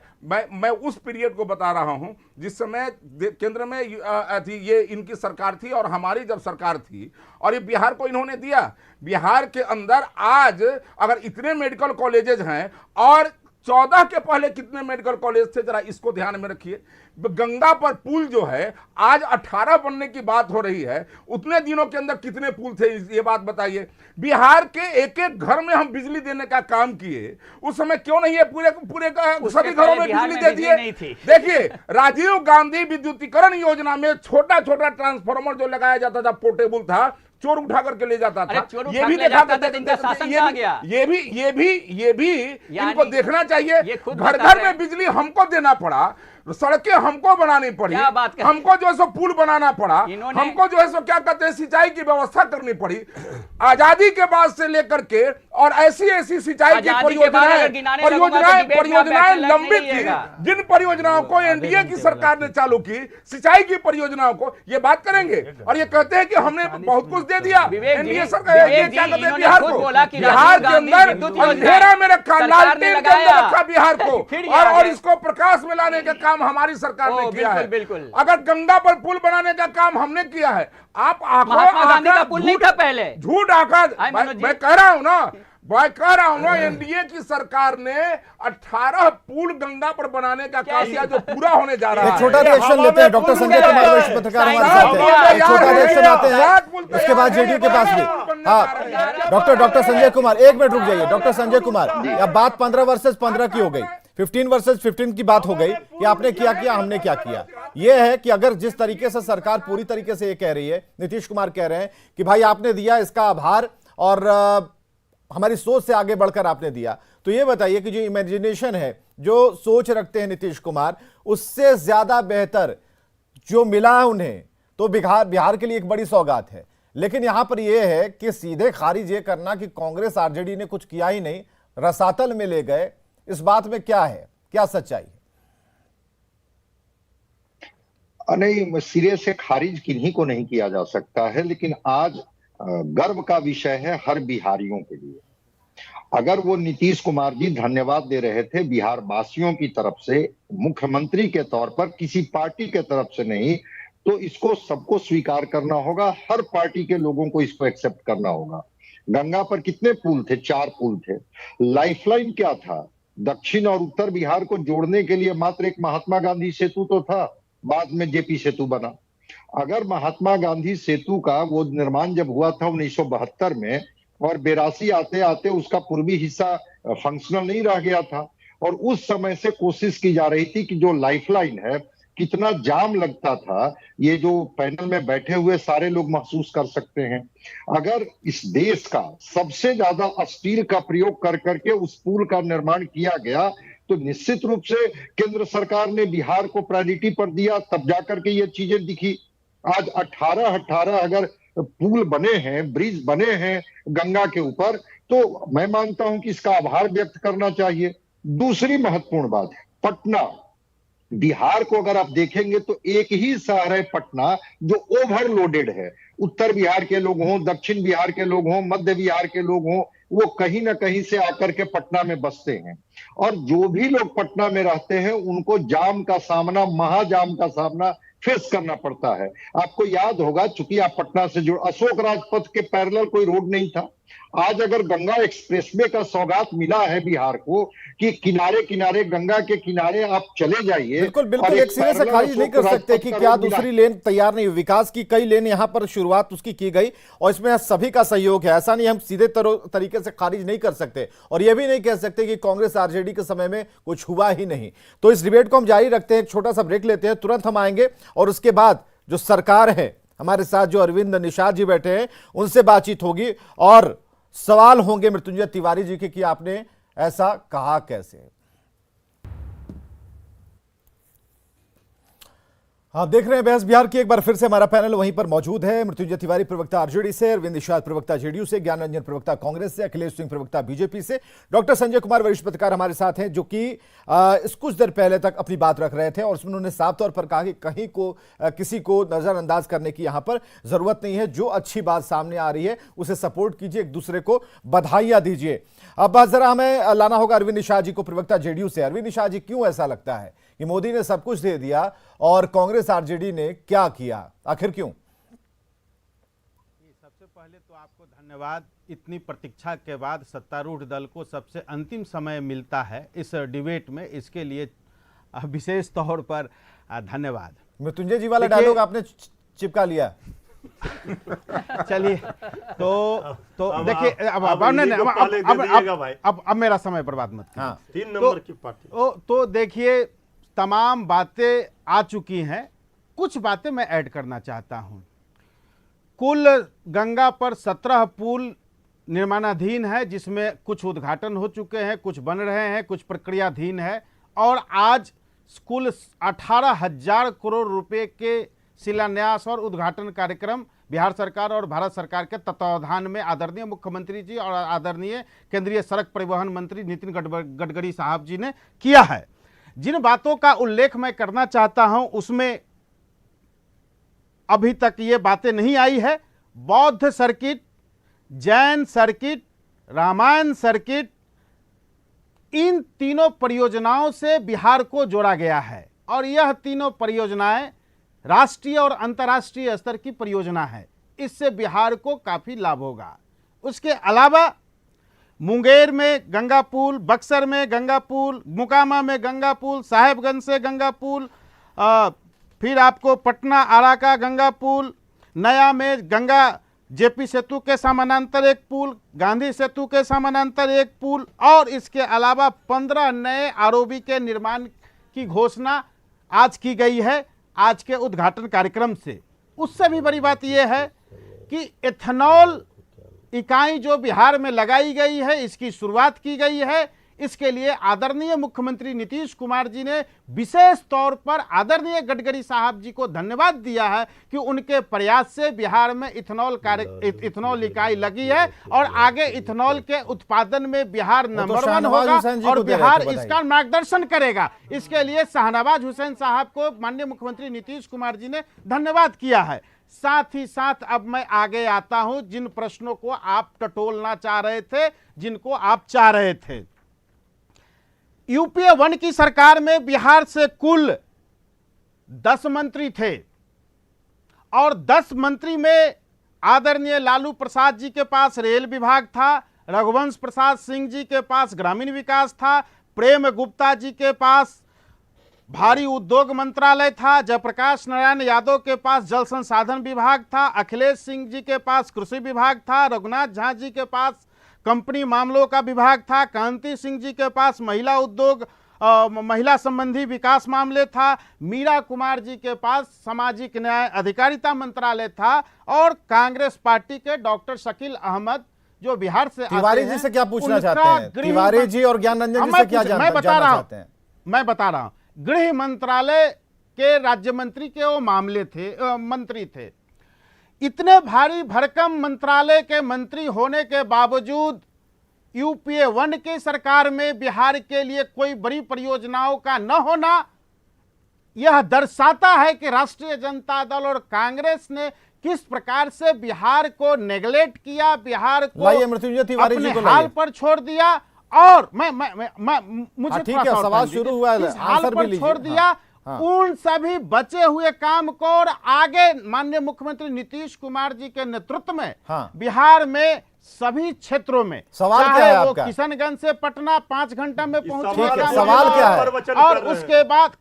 मैं उस पीरियड को बता रहा हूं जिस समय केंद्र में ये इनकी सरकार थी और हमारी जब सरकार थी, और ये बिहार को इन्होंने दिया। बिहार के अंदर आज अगर इतने मेडिकल कॉलेजेस हैं और 14 के पहले कितने मेडिकल कॉलेज थे, जरा इसको ध्यान में रखिए। गंगा पर पुल जो है आज 18 बनने की बात हो रही है, उतने दिनों के अंदर कितने पुल थे, ये बात बताइए। बिहार के एक एक घर में हम बिजली देने का काम किए, उस समय क्यों नहीं है पूरे सभी घरों में बिजली दे दिए। देखिए, राजीव गांधी विद्युतीकरण योजना में छोटा छोटा ट्रांसफार्मर जो लगाया जाता था, पोर्टेबल था, चोर उठा करके ले जाता था। ये भी देखा ये भी इनको देखना चाहिए। घर घर में बिजली हमको देना पड़ा, सड़कें हमको बनानी पड़ी, हमको जो है सो पुल बनाना पड़ा, हमको जो है सो क्या कहते हैं सिंचाई की व्यवस्था करनी पड़ी। आजादी के बाद से लेकर के और ऐसी सिंचाई की परियोजनाएं लंबित थी, जिन परियोजनाओं को एनडीए की सरकार ने चालू की, सिंचाई की परियोजनाओं को ये बात करेंगे और ये कहते हैं कि हमने बहुत कुछ दे दिया एनडीए सरकार। ये क्या कहते हैं बिहार को, बिहार के अंदर अंधेरा में रखा, लालटेन के अंदर रखा बिहार को, और इसको प्रकाश में लाने का काम हमारी सरकार ने किया है। अगर गंगा पर पुल बनाने का काम हमने किया है, आप झूठ आकर, मैं कह रहा हूं ना, एनडीए की सरकार ने 18 पुल गंगा पर बनाने का काम किया जो पूरा होने जा रहा है। एक छोटा रिएक्शन लेते हैं, डॉक्टर संजय कुमार वरिष्ठ पत्रकार हमारे साथ हैं, एक छोटा रिएक्शन आते हैं, उसके बाद जेडीयू के पास भी। हाँ डॉक्टर संजय कुमार, एक मिनट रुक जाइए। डॉक्टर संजय कुमार, अब बात 15 वर्सेस 15 की हो गई, 15 वर्सेस 15 की बात हो गई कि आपने क्या किया, हमने क्या किया। यह है कि अगर जिस तरीके से सरकार पूरी तरीके से ये कह रही है, नीतीश कुमार कह रहे हैं कि भाई आपने दिया, इसका आभार, और हमारी सोच से आगे बढ़कर आपने दिया, तो ये बताइए कि जो इमेजिनेशन है, जो सोच रखते हैं नीतीश कुमार, उससे ज्यादा बेहतर जो मिला उन्हें तो बिहार के लिए एक बड़ी सौगात है। लेकिन यहां पर यह है कि सीधे खारिज ये करना कि कांग्रेस आरजेडी ने कुछ किया ही नहीं, रसातल में ले गए, इस बात में क्या है, क्या सच्चाई है? नहीं, सिरे से खारिज किन्हीं को नहीं किया जा सकता है, लेकिन आज गर्व का विषय है हर बिहारियों के लिए। अगर वो नीतीश कुमार जी धन्यवाद दे रहे थे बिहार वासियों की तरफ से, मुख्यमंत्री के तौर पर, किसी पार्टी के तरफ से नहीं, तो इसको सबको स्वीकार करना होगा, हर पार्टी के लोगों को इसको एक्सेप्ट करना होगा। गंगा पर कितने पुल थे? 4 पुल थे। लाइफलाइन क्या था? दक्षिण और उत्तर बिहार को जोड़ने के लिए मात्र एक महात्मा गांधी सेतु तो था, बाद में जेपी सेतु बना। अगर महात्मा गांधी सेतु का वो निर्माण जब हुआ था 1972 में, और 82 आते आते उसका पूर्वी हिस्सा फंक्शनल नहीं रह गया था, और उस समय से कोशिश की जा रही थी कि जो लाइफलाइन है, कितना जाम लगता था, ये जो पैनल में बैठे हुए सारे लोग महसूस कर सकते हैं। अगर इस देश का सबसे ज्यादा स्टील का प्रयोग कर करके उस पुल का निर्माण किया गया, तो निश्चित रूप से केंद्र सरकार ने बिहार को प्रायोरिटी पर दिया, तब जाकर के ये चीजें दिखी। आज 18 अगर पुल बने हैं, ब्रिज बने हैं गंगा के ऊपर, तो मैं मानता हूं कि इसका आभार व्यक्त करना चाहिए। दूसरी महत्वपूर्ण बात है पटना। बिहार को अगर आप देखेंगे तो एक ही शहर है पटना जो ओवरलोडेड है। उत्तर बिहार के लोग हों, दक्षिण बिहार के लोग हों, मध्य बिहार के लोग हों, वो कहीं ना कहीं से आकर के पटना में बसते हैं, और जो भी लोग पटना में रहते हैं उनको जाम का सामना, महाजाम का सामना फेस करना पड़ता है। आपको याद होगा, चूंकि आप पटना से जुड़, अशोक राजपथ के पैरेलल कोई रोड नहीं था। आज अगर गंगा एक्सप्रेसवे का सौगात मिला है बिहार को कि किनारे किनारे, गंगा के किनारे आप चले जाइए, बिल्कुल बिल्कुल, एक सिरे से खारिज नहीं कर सकते कि क्या दूसरी लेन तैयार नहीं हुई। विकास की कई लेन यहां पर शुरुआत उसकी की गई, और इसमें सभी का सहयोग है। ऐसा नहीं, हम सीधे तरीके से खारिज नहीं कर सकते, और यह भी नहीं कह सकते कि कांग्रेस आरजेडी के समय में कुछ हुआ ही नहीं। तो इस डिबेट को हम जारी रखते हैं, एक छोटा सा ब्रेक लेते हैं, तुरंत हम आएंगे और उसके बाद जो सरकार है, हमारे साथ जो अरविंद निषाद जी बैठे हैं, उनसे बातचीत होगी और सवाल होंगे मृत्युंजय तिवारी जी के कि आपने ऐसा कहा कैसे। आप देख रहे हैं बहस बिहार की। एक बार फिर से हमारा पैनल वहीं पर मौजूद है। मृत्युंजय तिवारी प्रवक्ता आरजेडी से, अरविंद निषाद प्रवक्ता जेडीयू से, ज्ञान रंजन प्रवक्ता कांग्रेस से, अखिलेश सिंह प्रवक्ता बीजेपी से, डॉक्टर संजय कुमार वरिष्ठ पत्रकार हमारे साथ हैं, जो कि इस कुछ देर पहले तक अपनी बात रख रहे थे, और उसमें उन्होंने साफ तौर पर कहा कि कहीं को किसी को नजरअंदाज करने की यहां पर जरूरत नहीं है। जो अच्छी बात सामने आ रही है उसे सपोर्ट कीजिए, एक दूसरे को बधाइयां दीजिए। अब जरा हमें लाना होगा अरविंद निषाद जी को, प्रवक्ता जेडीयू से। अरविंद निषाद जी, क्यों ऐसा लगता है कि मोदी ने सब कुछ दे दिया और कांग्रेस आरजेडी ने क्या किया, आखिर क्यों? सबसे पहले तो आपको धन्यवाद। इतनी प्रतीक्षा के बाद सत्तारूढ़ दल को सबसे अंतिम समय मिलता है इस डिबेट में, इसके लिए विशेष तौर पर धन्यवाद। मृत्युंजय जी वाला डायलॉग आपने चिपका लिया। चलिए, तो देखिए, अब मेरा समय बर्बाद मत कीजिए। हाँ, 3 नंबर की पार्टी। तो देखिए, तमाम बातें आ चुकी हैं, कुछ बातें मैं ऐड करना चाहता हूं। कुल गंगा पर 17 पुल निर्माणाधीन है, जिसमें कुछ उद्घाटन हो चुके हैं, कुछ बन रहे हैं, कुछ प्रक्रियाधीन है, और आज कुल 18,000 करोड़ रुपए के शिलान्यास और उद्घाटन कार्यक्रम बिहार सरकार और भारत सरकार के तत्वावधान में आदरणीय मुख्यमंत्री जी और आदरणीय केंद्रीय सड़क परिवहन मंत्री नितिन गडकरी साहब जी ने किया है। जिन बातों का उल्लेख मैं करना चाहता हूं, उसमें अभी तक ये बातें नहीं आई है। बौद्ध circuit, Jain circuit, Ramayana circuit, इन तीनों परियोजनाओं से बिहार को जोड़ा गया है, और यह तीनों परियोजनाएं राष्ट्रीय और अंतर्राष्ट्रीय स्तर की परियोजना है। इससे बिहार को काफी लाभ होगा। उसके अलावा मुंगेर में गंगा पुल, बक्सर में गंगा पुल, मोकामा में गंगा पुल, साहेबगंज से गंगा पुल, फिर आपको पटना आरा का गंगा पुल, नया में गंगा जेपी सेतु के समानांतर एक पुल, गांधी सेतु के समानांतर एक पुल, और इसके अलावा 15 नए आरओबी के निर्माण की घोषणा आज की गई है आज के उद्घाटन कार्यक्रम से। उससे भी बड़ी बात यह है कि एथेनॉल इकाई जो बिहार में लगाई गई है, इसकी शुरुआत की गई है। इसके लिए आदरणीय मुख्यमंत्री नीतीश कुमार जी ने विशेष तौर पर आदरणीय गडकरी साहब जी को धन्यवाद दिया है कि उनके प्रयास से बिहार में इथेनॉल इकाई लगी है और आगे इथेनॉल के उत्पादन में बिहार नंबर 1 शाहनवाज होगा हुसैन जी और को दे रहे थे बिहार बधाई। इसका मार्गदर्शन करेगा। इसके लिए शाहनवाज हुसैन साहब को माननीय मुख्यमंत्री नीतीश कुमार जी ने धन्यवाद किया है। साथ ही साथ अब मैं आगे आता हूं जिन प्रश्नों को आप टटोलना चाह रहे थे, जिनको आप चाह रहे थे। यूपीए 1 की सरकार में बिहार से कुल 10 मंत्री थे और 10 मंत्री में आदरणीय लालू प्रसाद जी के पास रेल विभाग था, रघुवंश प्रसाद सिंह जी के पास ग्रामीण विकास था, प्रेम गुप्ता जी के पास भारी उद्योग मंत्रालय था, जयप्रकाश नारायण यादव के पास जल संसाधन विभाग था, अखिलेश सिंह जी के पास कृषि विभाग था, रघुनाथ झा जी के पास कंपनी मामलों का विभाग था, कांति सिंह जी के पास महिला उद्योग महिला संबंधी विकास मामले था, मीरा कुमार जी के पास सामाजिक न्याय अधिकारिता मंत्रालय था और कांग्रेस पार्टी के डॉक्टर शकील अहमद जो बिहार से तिवारी जी से क्या पूछना चाहते हैं? तिवारी जी और ज्ञान रंजन जी से क्या जानना चाहते हैं? मैं बता रहा हूं, गृह मंत्रालय के राज्य मंत्री के वो मामले थे, मंत्री थे। इतने भारी भरकम मंत्रालय के मंत्री होने के बावजूद यूपीए 1 की सरकार में बिहार के लिए कोई बड़ी परियोजनाओं का न होना यह दर्शाता है कि राष्ट्रीय जनता दल और कांग्रेस ने किस प्रकार से बिहार को नेग्लेक्ट किया, बिहार को अपने हाल पर छोड़ दिया। और मुझे ठीक है, सवाल शुरू हुआ है, इस हाल पर छोड़ दिया। उन सभी बचे हुए काम को और आगे माननीय मुख्यमंत्री नीतीश कुमार जी के नेतृत्व में बिहार में सभी क्षेत्रों में, सवाल क्या है आपका? किशनगंज से पटना 5 घंटा में पहुंचने का सवाल क्या है? और उसके बाद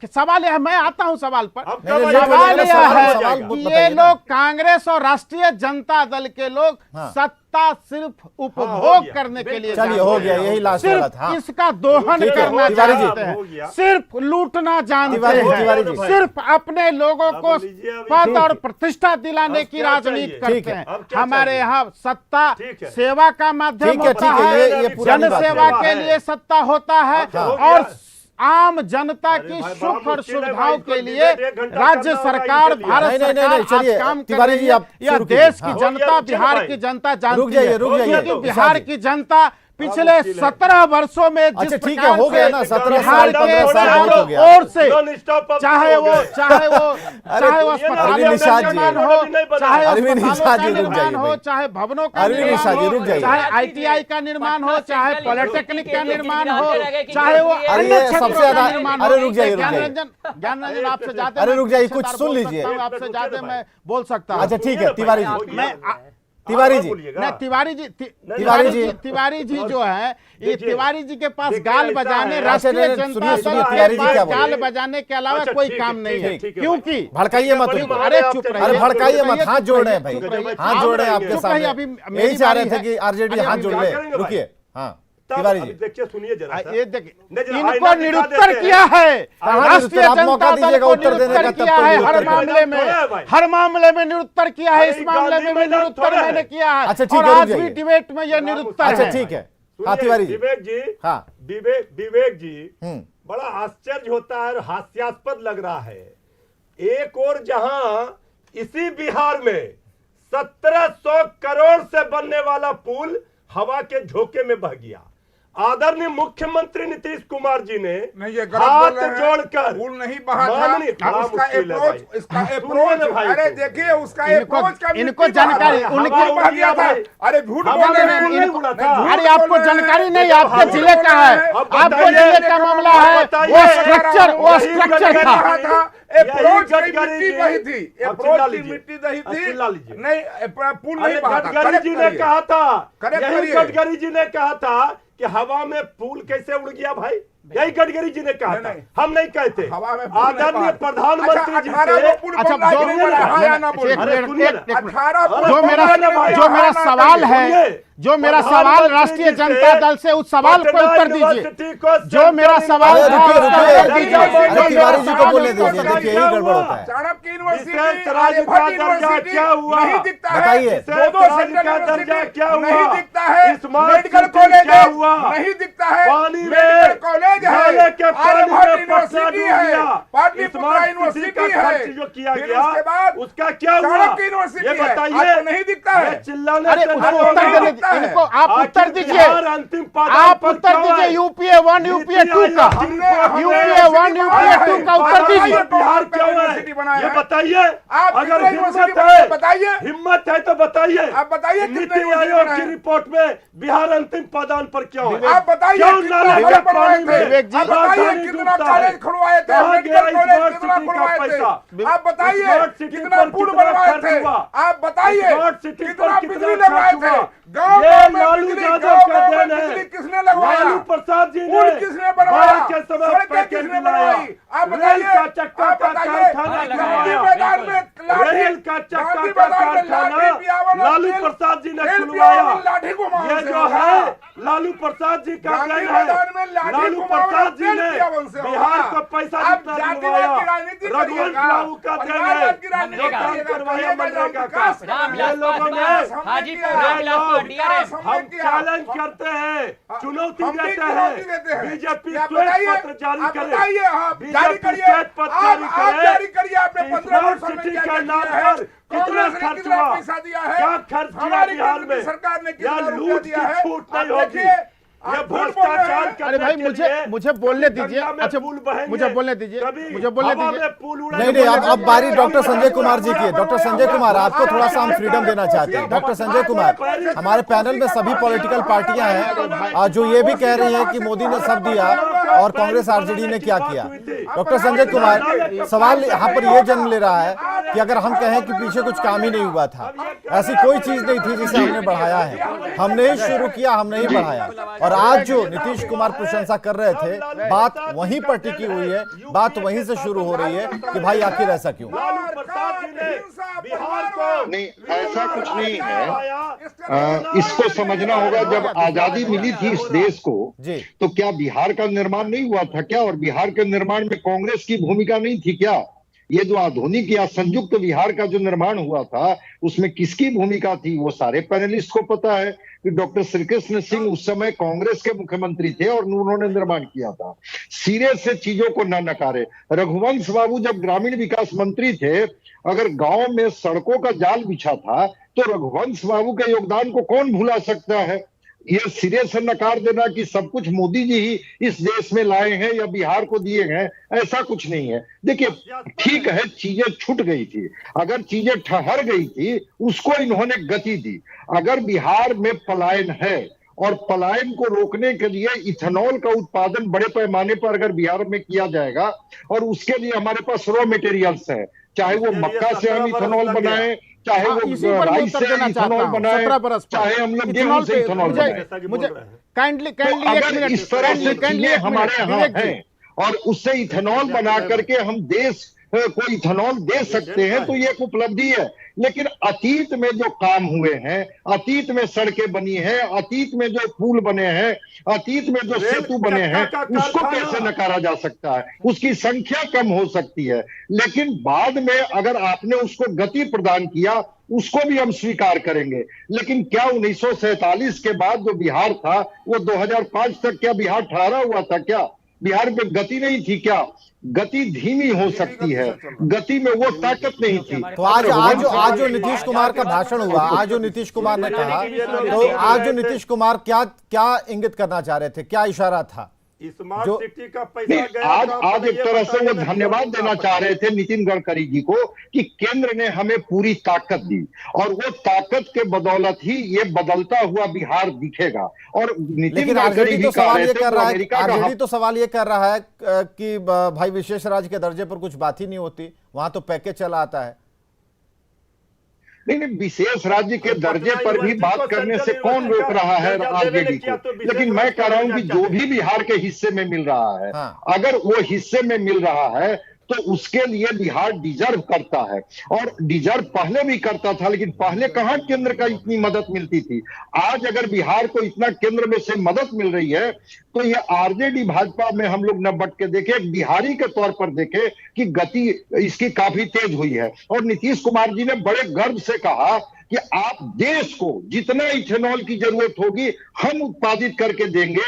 सवाल यह, मैं आता हूं सवाल पर। सवाल यह है कि ये लोग कांग्रेस और राष्ट्रीय जनता दल के लोग सत्ता सिर्फ उपभोग करने के लिए, चलिए हो गया, यही लास्ट वाला था। इसका दोहन करना जानते हैं, सिर्फ लूटना जानते हैं, सिर्फ अपने लोगों को पद और प्रतिष्ठा दिलाने की राजनीति करते हैं। हमारे यहाँ सत्ता सेवा का माध्यम होता है, जन सेवा के लिए सत्ता होता है और आम जनता की सुख और सुविधाओं के लिए राज्य सरकार, भारत सरकार आज काम कर रही है। यह देश की जनता, बिहार की जनता जानती है, क्योंकि बिहार की जनता पिछले 17 वर्षों में जिस प्रकार हो गया ना, 17 बिहार के चारों ओर से चाहे वो अस्पतालों का निर्माण हो, चाहे भवनों का निर्माण हो, चाहे आईटीआई का निर्माण हो, चाहे पॉलिटेक्निक का निर्माण हो, चाहे वो अन्य क्षेत्रों का निर्माण हो। ज्ञान रंजन आपसे ज्यादा, अरे रुक जाइए, कुछ सुन लीजिए, आपसे ज्यादा मैं बोल सकता हूँ। अच्छा ठीक है, तिवारी जी, मैं तिवारी जी, तिवारी जी जो है, ये तिवारी जी के पास गाल बजाने, राष्ट्रीय जनता दल के गाल बजाने के अलावा कोई काम नहीं है। क्योंकि भड़काइए मत, अरे चुप रहिए, अरे भड़काइए मत, हाथ जोड़ रहे हैं भाई, हाथ जोड़ रहे हैं आपके सामने, यही चाह रहे थे कि आरजेडी हाथ जोड़ ले। रुकिए, हाँ तिवारी जी, देखिए सुनिए जरा, ये देखिए इनको निरुत्तर किया है राष्ट्रीय जनता दल को, निरुत्तर किया है हर मामले में निरुत्तर किया है, इस मामले में भी निरुत्तर मैंने किया है। अच्छा ठीक और है, आज भी डिबेट में यह निरुत्तर है। अच्छा ठीक है, हाँ तिवारी जी, विवेक जी, हाँ विवेक जी, बड़ा आश्चर्य होता है और हास्यास्पद लग रहा है। एक और जहां इसी बिहार में 1700 करोड़ से बनने वाला पुल हवा के झोंके में बह गया। आदरणीय मुख्यमंत्री नीतीश कुमार जी ने हाथ जोड़कर पुल नहीं बहा था, उसका अप्रोच, अरे देखिए उसका अप्रोच का इनको जानकारी, उनके बह गया था। अरे झूठ बोल रहे हैं, अरे आपको जानकारी नहीं, आपके जिले का है, आपको जिले का मामला है, वो स्ट्रक्चर था, अप्रोच की मिट्टी बही थी, अप्रोच की मिट्टी दही थी, नहीं पुल नहीं बहा था। गडकरी जी ने कहा था, गडकरी जी ने कहा था कि हवा में फूल कैसे उड़ गया भाई, यही गडकरी जी ने कहा था, हम नहीं कहते। आदरणीय प्रधानमंत्री जी जो मेरा सवाल है, जो मेरा सवाल राष्ट्रीय जनता दल से, उस सवाल को उत्तर दीजिए। जो मेरा सवाल अरे रुकिए रुकिए, अरे तिवारी जी को बोलने दीजिए, देखिए यही गड़बड़ होता है। चाणक्य यूनिवर्सिटी, विशेष राज्य का दर्जा क्या हुआ? नहीं दिखता है। बताइए। दो सेंट्रल यूनिवर्सिटी क्या हुआ? नहीं दिखता है। स्मार्ट मेडिकल सिटी कॉलेज क्या हुआ? नहीं दिखता है। पानी में मेडिकल कॉलेज है, नाले के पानी में आर्यभट्ट पटना यूनिवर्सिटी डूब है, गया। पाटलिपुत्रा स्मार्ट यूनिवर्सिटी सिटी का है, खर्च जो किया फिर गया, उसके बाद उसका क्या हुआ? चाणक्य यूनिवर्सिटी ये है। बताइए। आपको नहीं दिखता है? ये चिल्लाने अरे से उसको नहीं उत्तर होगा। देने इनको आप उत्तर दीजिए, अंतिम पादान आप पर उत्तर क्यों दीजिए। है? यूपीए 1 यूपीए 2 का, यूपीए 1 यूपीए 2 का उत्तर दीजिए। बिहार क्यों यूनिवर्सिटी है? बनाया ये है। बताइए। आप अगर कितने हिम्मत यूनिवर्सिटी है, बनाए? बताइए। हिम्मत है तो बताइए। आप बताइए कितने नीति यूनिवर्सिटी आयोग बनाए? की रिपोर्ट में बिहार अंतिम पादान पर क्यों है? आप बताइए क्यों कितना नाले कॉलेज के बनवाए पानी में थे? विवेक जी, आप बताइए राजधानी कितना डूबता है? कॉलेज खुलवाए थे? कहाँ मेडिकल गया कॉलेज स्मार्ट कितना सिटी का खुलवाए थे? पैसा? आप बताइए स्मार्ट सिटी कितना पर पुल कितना बनवाए खर्च थे? हुआ? आप बताइए स्मार्ट सिटी पर कितना कितना बिजली खर्च लगवाए थे? हुआ? गाँव ये गाँव में लालू बिजली, यादव गाँव का गाँव में देन है। बिजली किसने लगवाया? लालू प्रसाद जी ने पुल किसने बनवाया? बाढ़ के समय सड़कें पैकेज किसने दिलाया। बनवाई? आप रेल बताइए। का चक्का आप का बताइए। कारखाना गांधी खुलवाया। मैदान में लाठी, रेल का चक्का गांधी का मैदान में कारखाना लाठी पियावन और लालू तेल- प्रसाद जी ने तेल खुलवाया। पियावन लाठी घुमावन ये से जो होगा। है लालू प्रसाद जी का गांधी देन है। मैदान में लाठी लालू घुमावन और प्रसाद जी तेल ने पियावन से होगा। बिहार को पैसा आप जितना जातिवाद दिलवाया। की राजनीति रघुवंश करिएगा। राव का देन है। परिवारवाद की राजनीति जो काम करिएगा। करवाया मनरेगा का। विकास ये लोगों ने हमने ये लोग किया। हम चैलेंज करते हैं, चुनौती हम भी देते चुनौती हैं। देते हैं। बीजेपी आप श्वेत बताइए, पत्र जारी आप करे। बताइए, आप जारी बीजेपी करिए। श्वेत पत्र जारी आप करे। जारी करिए। आपने 15 स्मार्ट वर्षों में सिटी क्या का क्या नाम किया है? पर कितना कांग्रेस ने खर्च कितना हुआ? पैसा दिया है? क्या खर्च किया हमारी बिहार केंद्र की में? सरकार ने या कितना रुपया लूट दिया की है? छूट आप नहीं होगी। देखिए, ये आप झूठ बोल रहे भ्रष्टाचार हैं। अरे भाई करने के लिए मुझे बोलने दीजिए। गंगा में अच्छा पुल बहेंगे, मुझे बोलने दीजिए, कभी मुझे बोलने हवा दीजिए। में पुल उड़ेंगे। नहीं नहीं, अब बारी डॉक्टर संजय कुमार जी की है। डॉक्टर संजय कुमार, आपको थोड़ा सा हम फ्रीडम देना चाहते हैं। डॉक्टर संजय कुमार, हमारे पैनल में सभी पॉलिटिकल पार्टियां हैं जो ये भी कह रही हैं कि मोदी ने सब दिया और कांग्रेस आरजेडी ने क्या किया। डॉक्टर संजय कुमार, सवाल यहाँ पर यह जन्म ले रहा है कि अगर हम कहें कि पीछे कुछ काम ही नहीं हुआ था, ऐसी कोई चीज नहीं थी जिसे हमने बढ़ाया है, हमने ही शुरू किया, हमने ही बढ़ाया। और आज जो नीतीश कुमार प्रशंसा कर रहे थे, बात वहीं पर टिकी हुई है, बात वहीं से शुरू हो रही है कि भाई आखिर ऐसा क्यों? लालू प्रसाद जी ने बिहार को नहीं, ऐसा कुछ नहीं है। इसको समझना होगा, जब आजादी मिली थी इस देश को, जी। तो क्या बिहार का निर्माण नहीं हुआ था क्या? और बिहार के निर्माण में कांग्रेस की भूमिका नहीं थी क्या? ये जो आधुनिक या संयुक्त बिहार का जो निर्माण हुआ था, उसमें किसकी भूमिका थी? वो सारे पैनलिस्ट को पता है कि डॉक्टर श्री कृष्ण सिंह उस समय कांग्रेस के मुख्यमंत्री थे और उन्होंने निर्माण किया था। सिरे से चीजों को न नकारे। रघुवंश बाबू जब ग्रामीण विकास मंत्री थे, अगर गांव में सड़कों का जाल बिछा था, तो रघुवंश बाबू के योगदान को कौन भुला सकता है? ये सिरे से नकार देना कि सब कुछ मोदी जी ही इस देश में लाए हैं या बिहार को दिए हैं, ऐसा कुछ नहीं है। देखिए, ठीक है, चीजें छूट गई थी, अगर चीजें ठहर गई थी, उसको इन्होंने गति दी। अगर बिहार में पलायन है और पलायन को रोकने के लिए इथेनॉल का उत्पादन बड़े पैमाने पर अगर बिहार में किया जाएगा, और उसके लिए हमारे पास रॉ मटेरियल्स है, चाहे वो मक्का से हम इथेनॉल बनाएं, चाहे वो इसी पर मैं राइस उत्तर से देना चाहता इथेनॉल हूं। बनाएं, 17 बरस पर चाहे हम लोग गेहूं इथेनॉल से पे इथेनॉल बनाएं। मुझे काइंडली तो एक अगर मिनट, इस तरह से चीजें हमारे यहाँ हैं और उससे इथेनॉल बना करके हम देश को इथेनॉल दे सकते हैं, तो ये एक उपलब्धि है। लेकिन अतीत में जो काम हुए हैं, अतीत में सड़कें बनी हैं, अतीत में जो पुल बने हैं, अतीत में जो सेतु बने हैं, उसको कैसे नकारा जा सकता है? उसकी संख्या कम हो सकती है, लेकिन बाद में अगर आपने उसको गति प्रदान किया, उसको भी हम स्वीकार करेंगे। लेकिन क्या 1947 के बाद जो बिहार था, वो 2005 तक क्या बिहार ठहरा हुआ था क्या? बिहार में गति नहीं थी क्या? गति धीमी हो सकती है, गति में वो ताकत नहीं थी। तो आज जो नीतीश कुमार का भाषण हुआ, आज जो नीतीश कुमार ने कहा, तो आज जो नीतीश कुमार क्या इंगित करना चाह रहे थे, क्या इशारा था? स्मार्ट सिटी का पैसा नहीं, गया आज एक तरह से वो धन्यवाद देना चाह रहे थे नितिन गडकरी जी को कि केंद्र ने हमें पूरी ताकत दी, और वो ताकत के बदौलत ही ये बदलता हुआ बिहार दिखेगा। और नितिन लेकिन गडकरी आरजेडी भी तो कह सवाल रहे ये थे कर कि रहा है, अमेरिका का आरजेडी तो सवाल ये कर रहा है कि भाई विशेष राज्य के दर्जे पर कुछ बात ही नहीं होती, वहां तो पैकेज चला आता है। नहीं, विशेष राज्य के दर्जे पर भी बात करने से कौन रोक रहा है आरजेडी को? लेकिन मैं कह रहा हूं कि जो भी बिहार के हिस्से में मिल रहा है, हाँ। अगर वो हिस्से में मिल रहा है, तो उसके लिए बिहार डिजर्व करता है, और डिजर्व पहले भी करता था, लेकिन पहले कहां केंद्र का इतनी मदद मिलती थी। आज अगर बिहार को इतना केंद्र में से मदद मिल रही है तो ये आरजेडी भाजपा में हम लोग न बट के देखे, बिहारी के तौर पर देखे कि गति इसकी काफी तेज हुई है। और नीतीश कुमार जी ने बड़े गर्व से कहा कि आप देश को जितना इथेनॉल की जरूरत होगी हम उत्पादित करके देंगे,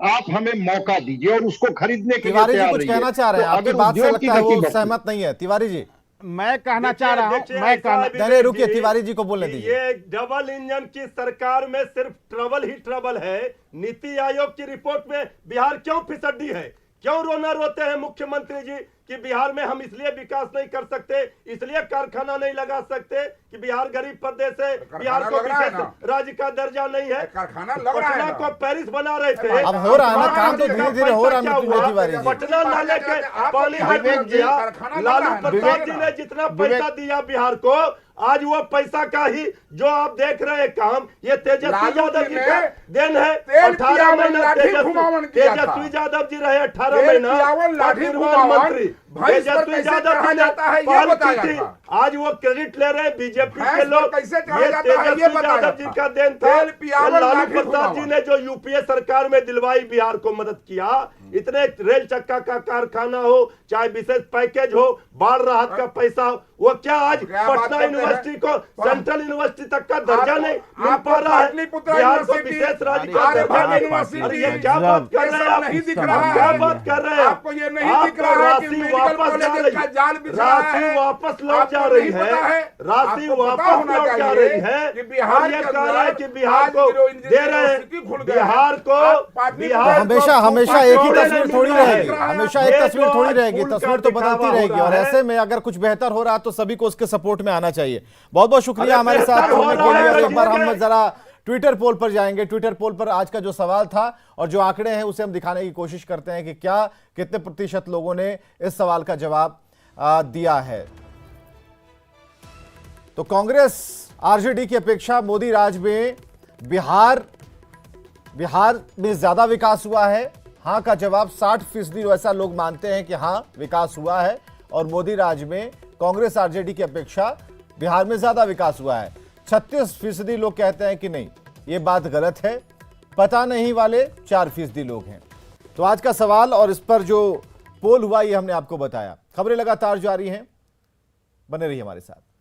आप हमें मौका दीजिए, और उसको खरीदने के लिए तिवारी जी तैयार कुछ रहिए। कहना चाह रहे हैं, तो आपकी अगर बात से उद्योग की लगता है वो गति बढ़ती- सहमत नहीं है। तिवारी जी मैं कहना चाह रहा हूं, देखिए, मैं ऐसा कहना अभी नहीं, रुकिए, भी तिवारी जी को बोलने कि दीजिए। ये डबल इंजन की सरकार में सिर्फ ट्रबल ही ट्रबल है। नीति आयोग की रिपोर्ट में बिहार क्यों फिसड्डी है, क्यों रोना रोते हैं मुख्यमंत्री जी कि बिहार में हम इसलिए विकास नहीं कर सकते, इसलिए कारखाना नहीं लगा सकते कि बिहार गरीब प्रदेश है, बिहार को लग रहा है विशेष ना। राज्य का दर्जा नहीं है। कारखाना लग रहा है पटना ना। को पेरिस बना रहे थे। अब हो रहा है ना, काम तो धीरे-धीरे हो रहा है क्या मिथुन हुआ? तिवारी जी। पटना नाले के पानी हट विवेक जी, गया। कारखाना लग लालू रहा है ना। प्रसाद जी ने जितना पैसा दिया बिहार को, आज वो पैसा का ही जो आप देख रहे हैं काम, ये तेजस्वी लालू यादव जी जी का ने देन है। तेल 18 पियावन महीना लाठी घुमावन किया था। तेजस्वी यादव जी रहे 18 तेल महीना पियावन लाठी निर्माण घुमावन मंत्री। भैंस पर तेजस्वी कैसे यादव चढ़ा जी ने जाता है, ये पहल की बताया थी। था। आज वो क्रेडिट ले रहे हैं बीजेपी भैंस के पर लोग। कैसे चढ़ा ये जाता है, ये तेजस्वी बताया यादव जी था। का देन था। तेल पियावन लालू लाठी प्रसाद जी घुमावन। ने जो यूपीए सरकार में दिलवाई बिहार को मदद किया, इतने रेल चक्का का कारखाना हो, चाहे विशेष पैकेज हो, बाढ़ राहत का पैसा, वो क्या आज क्या बात पटना करते यूनिवर्सिटी को हैं? सेंट्रल यूनिवर्सिटी तक का दर्जा नहीं मिल आपको पा रहा है। पाटलिपुत्र बिहार को यूनिवर्सिटी, विशेष राज्य का आर्यभट्ट दर्जा नहीं। यूनिवर्सिटी, अरे ये क्या बात कर रहे हैं आप? नहीं दिख आप रहा क्या है। बात कर रहे हैं? आपको ये नहीं आप दिख रहा है कि राशि मेडिकल वापस जा कॉलेज रही का जाल बिछ रहा है। राशि वापस लौट आपको जा रही नहीं पता है, राशि आपको पता वापस होना लौट जा चाहिए रही है। कि बिहार और ये के कह रहा है अंदर कि बिहार आज को जो इंजीनियरिंग दे रहे यूनिवर्सिटी खुल हैं, गए बिहार को आप पाटलिपुत्र बिहार हमेशा को हमेशा एक ही फूल का तस्वीर नहीं थोड़ी मिल रहा रहेगी, है। हमेशा ये एक जो तस्वीर थोड़ी आज रहेगी, फूल का तस्वीर तो दिखावा बदलती हो रहेगी। रहा और है। ऐसे में अगर कुछ बेहतर हो रहा है तो सभी को उसके सपोर्ट में आना चाहिए। बहुत बहुत शुक्रिया अरे हमारे साथ बेहतर हो होने रहा के लिए। है, और एक बार हम ये- जरा ट्विटर पोल पर जाएंगे। ट्विटर पोल पर आज का जो सवाल था और जो आंकड़े हैं उसे हम दिखाने की कोशिश करते हैं कि क्या कितने प्रतिशत लोगों ने इस सवाल का जवाब दिया है। तो कांग्रेस आरजेडी की अपेक्षा मोदी राज में बिहार में ज्यादा विकास हुआ है। हां का जवाब 60% ऐसा लोग मानते हैं कि हां विकास हुआ है, और मोदी राज में कांग्रेस आरजेडी की अपेक्षा बिहार में ज्यादा विकास हुआ है। 36% लोग कहते हैं कि नहीं, ये बात गलत है। पता नहीं वाले 4% लोग हैं। तो आज का सवाल और इस पर जो पोल हुआ ये हमने आपको बताया। खबरें लगातार जारी हैं, बने रहिए हमारे साथ।